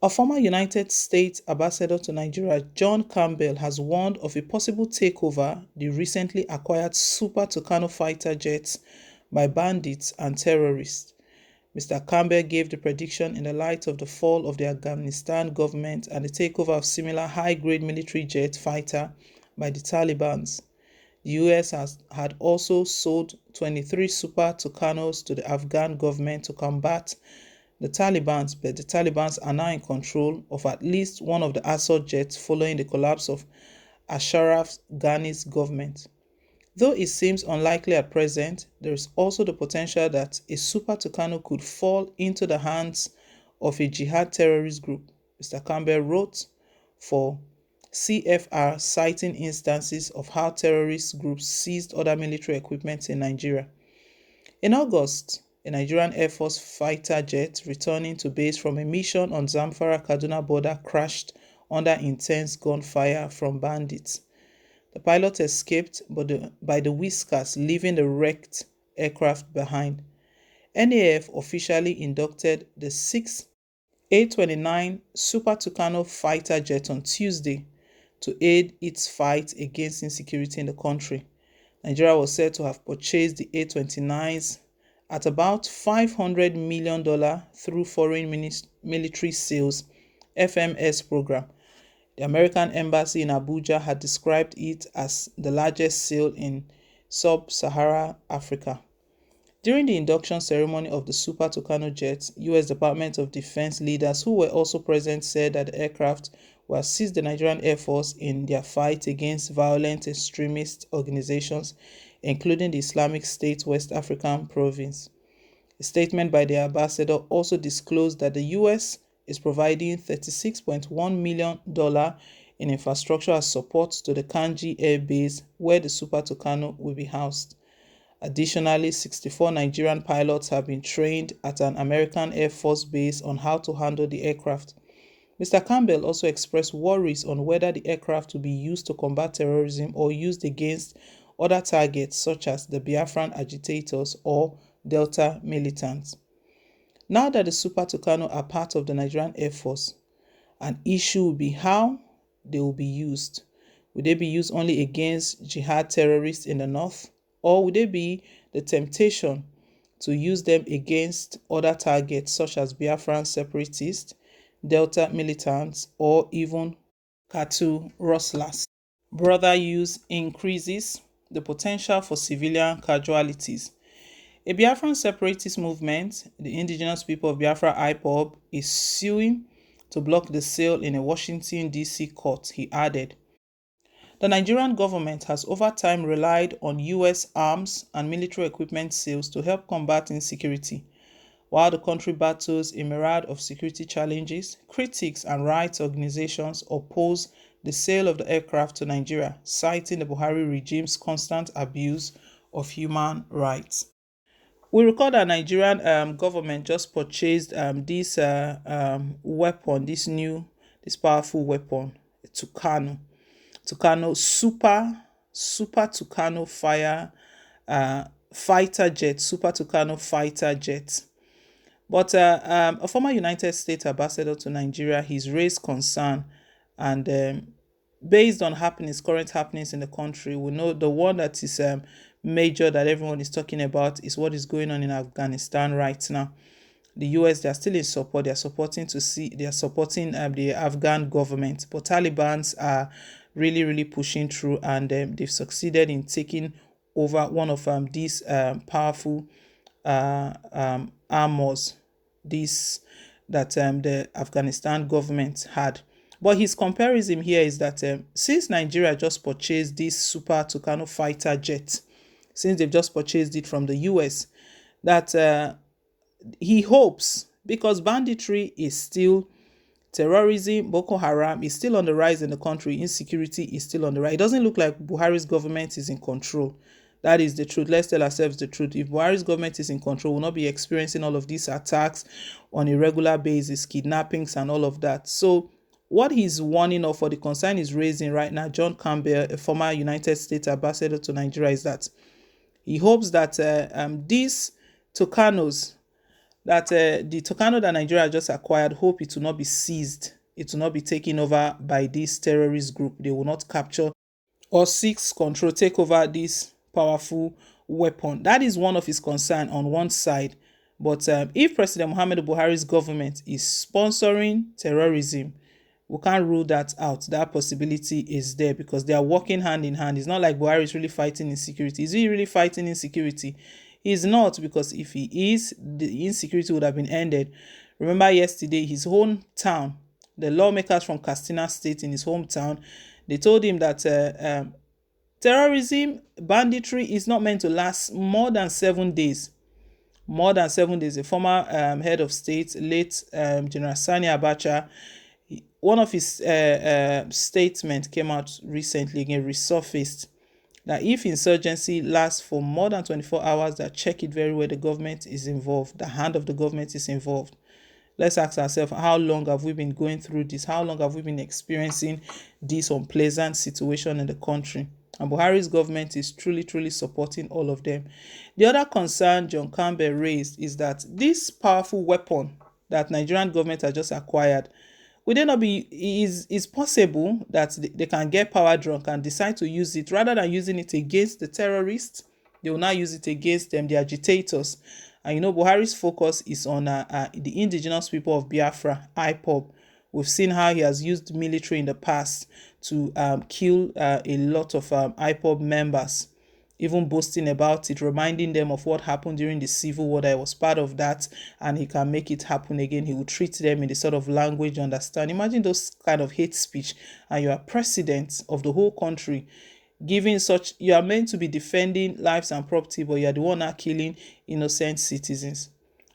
A former United States ambassador to Nigeria, John Campbell, has warned of a possible takeover the recently acquired Super Tucano fighter jets by bandits and terrorists. Mr. Campbell gave the prediction in the light of the fall of the Afghanistan government and the takeover of similar high-grade military jet fighter by the Taliban. The US had also sold 23 Super Tucanos to the Afghan government to combat the Taliban, but the Taliban are now in control of at least one of the assault jets following the collapse of Ashraf Ghani's government. Though it seems unlikely at present, there is also the potential that a Super Tucano could fall into the hands of a jihad terrorist group, Mr. Campbell wrote for CFR, citing instances of how terrorist groups seized other military equipment in Nigeria. In August, a Nigerian Air Force fighter jet returning to base from a mission on Zamfara-Kaduna border crashed under intense gunfire from bandits. The pilot escaped by the whiskers, leaving the wrecked aircraft behind. NAF officially inducted the sixth A-29 Super Tucano fighter jet on Tuesday to aid its fight against insecurity in the country. Nigeria was said to have purchased the A-29s at about $500 million through Foreign Military Sales (FMS) program. The American embassy in Abuja had described it as the largest sale in sub-Saharan Africa. During the induction ceremony of the Super Tucano jet, US Department of Defense leaders who were also present said that the aircraft will assist the Nigerian Air Force in their fight against violent extremist organizations, including the Islamic State West African province. A statement by the ambassador also disclosed that the US is providing $36.1 million in infrastructure as support to the Kanji Air Base, where the Super Tucano will be housed. Additionally, 64 Nigerian pilots have been trained at an American Air Force base on how to handle the aircraft. Mr. Campbell also expressed worries on whether the aircraft will be used to combat terrorism or used against other targets such as the Biafran agitators or Delta militants. Now that the Super Tucano are part of the Nigerian Air Force, an issue will be how they will be used. Will they be used only against jihad terrorists in the north, or would there be the temptation to use them against other targets such as Biafran separatists, Delta militants, or even cattle rustlers? Broader use increases the potential for civilian casualties. A Biafran separatist movement, the indigenous people of Biafra Ipob, is suing to block the sale in a Washington, D.C. court, he added. The Nigerian government has over time relied on US arms and military equipment sales to help combat insecurity. While the country battles a myriad of security challenges, critics and rights organizations oppose the sale of the aircraft to Nigeria, citing the Buhari regime's constant abuse of human rights. We recall that Nigerian government just purchased this weapon, this powerful weapon, Tucano. Tucano Super Tucano fighter jet, Super Tucano fighter jet. But a former United States ambassador to Nigeria, he's raised concern, and based on current happenings in the country, we know the one that is major that everyone is talking about is what is going on in Afghanistan right now. The US, they are still in support. They are supporting the Afghan government, but Taliban's are really pushing through, and they've succeeded in taking over one of these powerful armors that the Afghanistan government had. But his comparison here is that since Nigeria just purchased this Super Tucano fighter jet, since they've just purchased it from the US, that he hopes, because banditry is still, terrorism, Boko Haram is still on the rise in the country, insecurity is still on the rise. It doesn't look like Buhari's government is in control. That is the truth. Let's tell ourselves the truth. If Buhari's government is in control, we'll not be experiencing all of these attacks on a regular basis, kidnappings and all of that. So what he's warning of, or the concern is raising right now, John Campbell, a former United States ambassador to Nigeria, is that he hopes that these Tucanos that the Tucano that Nigeria just acquired, hope it will not be seized. It will not be taken over by this terrorist group. They will not capture or seek control, take over this powerful weapon. That is one of his concern on one side. But if President Muhammadu Buhari's government is sponsoring terrorism, we can't rule that out. That possibility is there because they are working hand in hand. It's not like Buhari is really fighting insecurity. Is he really fighting insecurity? He's not, because if he is, the insecurity would have been ended. Remember yesterday, his hometown, the lawmakers from Katsina State in his hometown, they told him that terrorism, banditry is not meant to last more than 7 days. More than 7 days. The former head of state, late General Sani Abacha, one of his statements came out recently, again resurfaced, that if insurgency lasts for more than 24 hours, that check it very well, the government is involved, the hand of the government is involved. Let's ask ourselves, how long have we been going through this? How long have we been experiencing this unpleasant situation in the country? And Buhari's government is truly supporting all of them. The other concern John Campbell raised is that this powerful weapon that Nigerian government has just acquired, would it not be, is possible that they can get power drunk and decide to use it rather than using it against the terrorists? They will now use it against them, the agitators. And Buhari's focus is on the indigenous people of Biafra, Ipob. We've seen how he has used military in the past to kill a lot of Ipob members, even boasting about it, reminding them of what happened during the Civil War, that I was part of that, and he can make it happen again. He will treat them in the sort of language you understand. Imagine those kind of hate speech, and you are president of the whole country, giving such, you are meant to be defending lives and property, but you are the one now killing innocent citizens.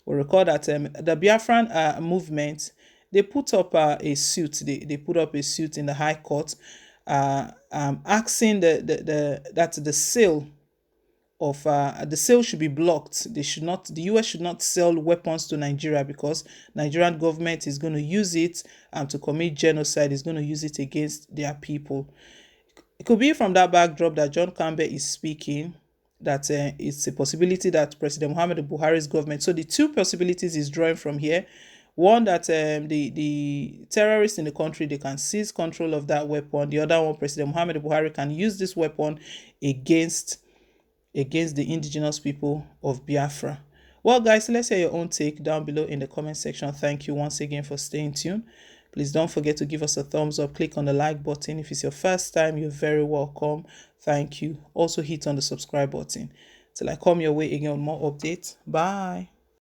We recall that the Biafran movement, they put up a suit. They put up a suit in the High Court, asking that the sale of the sale should be blocked. They should not. The US should not sell weapons to Nigeria because Nigerian government is going to use it to commit genocide. Is going to use it against their people. It could be from that backdrop that John Campbell is speaking, that it's a possibility that President Muhammadu Buhari's government. So the two possibilities is drawing from here. One, that the terrorists in the country, they can seize control of that weapon. The other one, President Muhammadu Buhari can use this weapon against the indigenous people of Biafra. Well, guys, let's hear your own take down below in the comment section. Thank you once again for staying tuned. Please don't forget to give us a thumbs up. Click on the like button. If it's your first time, you're very welcome. Thank you. Also hit on the subscribe button. Till I come your way again with more updates. Bye.